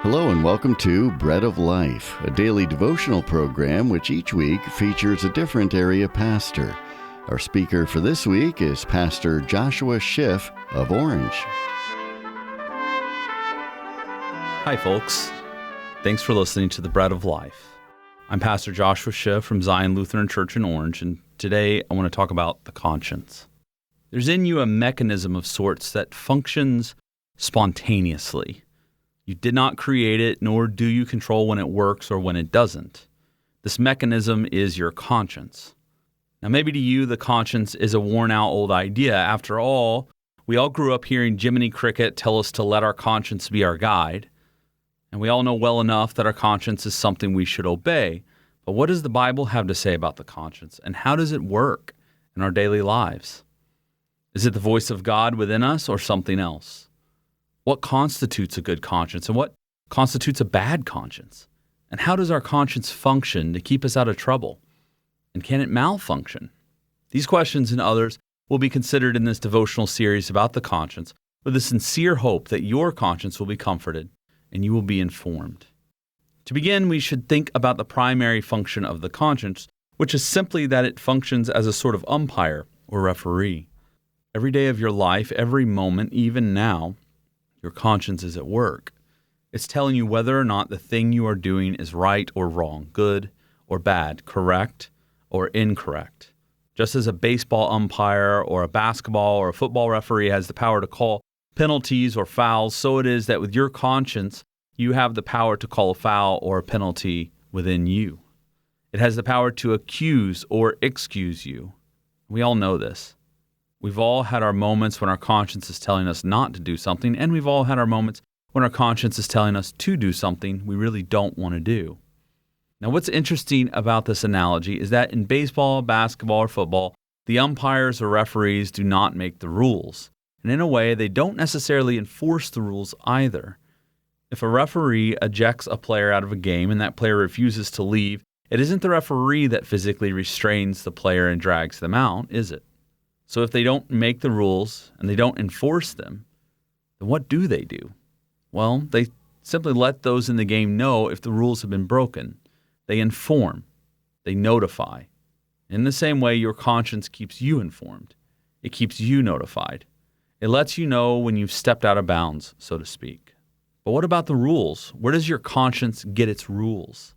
Hello and welcome to Bread of Life, a daily devotional program which each week features a different area pastor. Our speaker for this week is Pastor Joshua Schiff of Orange. Hi folks, thanks for listening to the Bread of Life. I'm Pastor Joshua Schiff from Zion Lutheran Church in Orange, and today I want to talk about the conscience. There's in you a mechanism of sorts that functions spontaneously. You did not create it, nor do you control when it works or when it doesn't. This mechanism is your conscience. Now, maybe to you, the conscience is a worn-out old idea. After all, we all grew up hearing Jiminy Cricket tell us to let our conscience be our guide. And we all know well enough that our conscience is something we should obey. But what does the Bible have to say about the conscience, and how does it work in our daily lives? Is it the voice of God within us or something else? What constitutes a good conscience, and what constitutes a bad conscience? And how does our conscience function to keep us out of trouble? And can it malfunction? These questions and others will be considered in this devotional series about the conscience, with a sincere hope that your conscience will be comforted and you will be informed. To begin, we should think about the primary function of the conscience, which is simply that it functions as a sort of umpire or referee. Every day of your life, every moment, even now, your conscience is at work. It's telling you whether or not the thing you are doing is right or wrong, good or bad, correct or incorrect. Just as a baseball umpire or a basketball or a football referee has the power to call penalties or fouls, so it is that with your conscience, you have the power to call a foul or a penalty within you. It has the power to accuse or excuse you. We all know this. We've all had our moments when our conscience is telling us not to do something, and we've all had our moments when our conscience is telling us to do something we really don't want to do. Now, what's interesting about this analogy is that in baseball, basketball, or football, the umpires or referees do not make the rules. And in a way, they don't necessarily enforce the rules either. If a referee ejects a player out of a game and that player refuses to leave, it isn't the referee that physically restrains the player and drags them out, is it? So if they don't make the rules and they don't enforce them, then what do they do? Well, they simply let those in the game know if the rules have been broken. They inform. They notify. In the same way, your conscience keeps you informed. It keeps you notified. It lets you know when you've stepped out of bounds, so to speak. But what about the rules? Where does your conscience get its rules?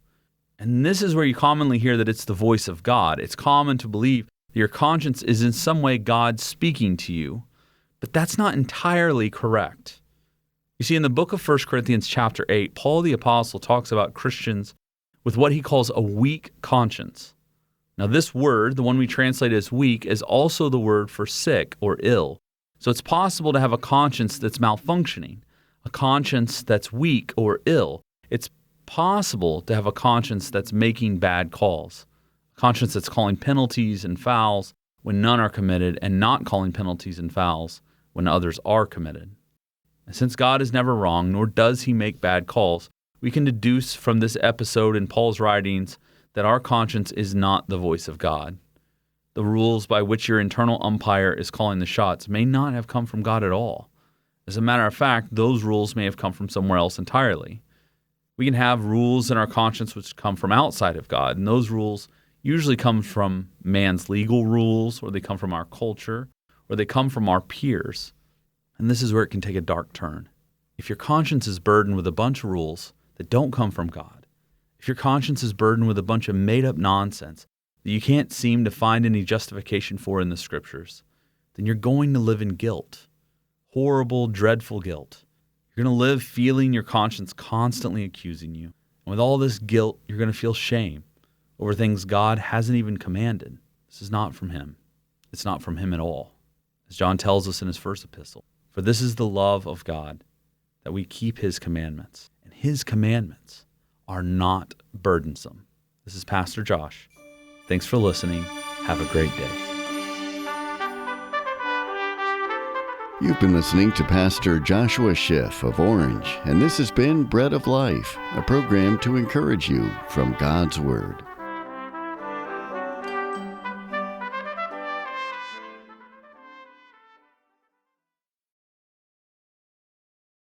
And this is where you commonly hear that it's the voice of God. It's common to believe your conscience is in some way God speaking to you, but that's not entirely correct. You see, in the book of 1 Corinthians chapter 8, Paul the Apostle talks about Christians with what he calls a weak conscience. Now this word, the one we translate as weak, is also the word for sick or ill. So it's possible to have a conscience that's malfunctioning, a conscience that's weak or ill. It's possible to have a conscience that's making bad calls. Conscience that's calling penalties and fouls when none are committed, and not calling penalties and fouls when others are committed. And since God is never wrong, nor does he make bad calls, we can deduce from this episode in Paul's writings that our conscience is not the voice of God. The rules by which your internal umpire is calling the shots may not have come from God at all. As a matter of fact, those rules may have come from somewhere else entirely. We can have rules in our conscience which come from outside of God, and those rules usually come from man's legal rules, or they come from our culture, or they come from our peers. And this is where it can take a dark turn. If your conscience is burdened with a bunch of rules that don't come from God, if your conscience is burdened with a bunch of made-up nonsense that you can't seem to find any justification for in the Scriptures, then you're going to live in guilt, horrible, dreadful guilt. You're going to live feeling your conscience constantly accusing you. And with all this guilt, you're going to feel shame over things God hasn't even commanded. This is not from him. It's not from him at all. As John tells us in his first epistle, for this is the love of God, that we keep his commandments. And his commandments are not burdensome. This is Pastor Josh. Thanks for listening. Have a great day. You've been listening to Pastor Joshua Schiff of Orange, and this has been Bread of Life, a program to encourage you from God's Word.